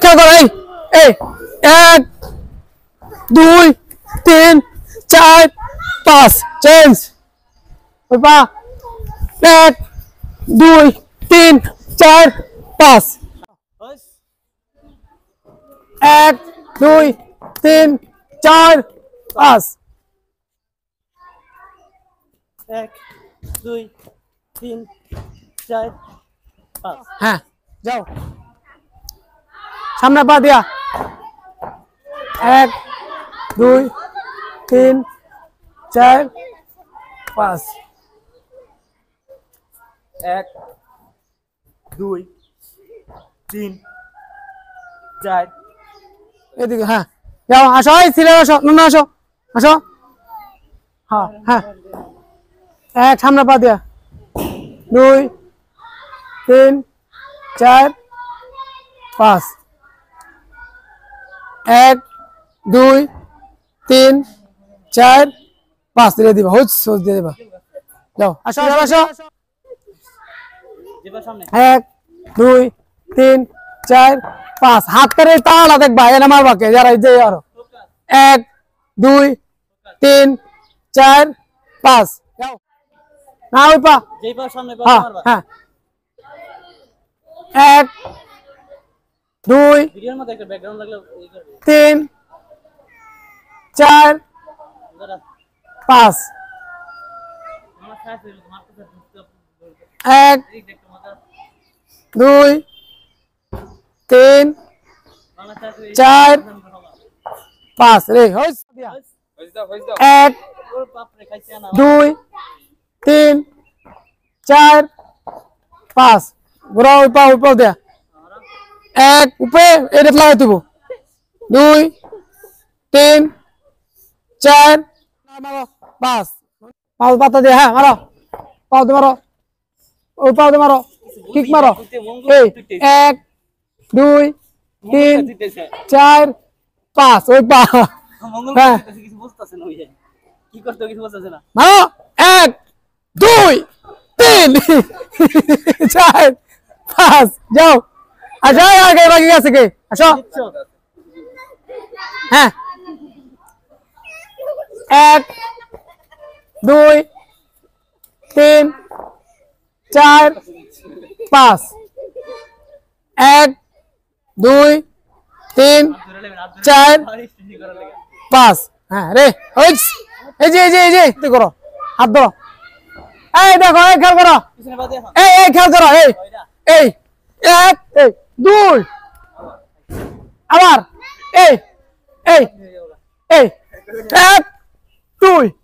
খেয়াল করো এই 1 2 3 4 5 চেঞ্জ ওই পা 1 2 3 4 5 1 2 3 4 5 1 2 3 4 5 হ্যাঁ যাও সামনে পা দিয়া 1 2 3 4 5 1 2 3 4 এদিকে হ্যাঁ যাও আসো এই ছিলে আসো না আসো আসো হ্যাঁ হ্যাঁ এক সামনে পা দিয়া 2 3 4 5 1 2 3 4 5 দিয়ে দিবা হুজ সোজ দিয়ে দিবা যাও আসো আসো যেবা সামনে 1 2 3 4 5 হাত করে তাড়া দেখবা এনে মারবাকে যারা এই যে আরো 1 2 3 4 5 যাও না ওই পা যেবা সামনে হ্যাঁ মারবা হ্যাঁ 1 2 ভিডিওর মধ্যে একটা ব্যাকগ্রাউন্ড লাগলে এই করবে 3 4 দাদা 5 আমার কাছে মারতে 1 দেখতে মজা 2 3 আমার কাছে 4 5 রে হইছ দিয়া হইছ দাও 1 ওর বাপ রে খাইছে না 2 3 4 5 ঘোরা উপর দেয়া 1 উপরে এটা লাগাই দিব 2 3 4 মারো 5 পাও পাতা দে হ্যাঁ মারো পাও দে মারো ওই পাও দে মারো কিক মারো এই 1 2 3 4 5 ওই পা মঙ্গল হ্যাঁ কিছু বুঝতাছে না ওই কি করতে কিছু বুঝতাছে না মারো 1 2 3 4 5 যাও আসো আগে বাকি আছে কে আসো হ্যাঁ 1 2 3 4 5 1 2 3 4 5 হ্যাঁ রে ওইস এই যে তুই করো হাত ধরো এই দেখো এই খেয়াল করো পিছনে বাদে এখন এই খেয়াল করো এই 1 এই 2 আবার এই 1 2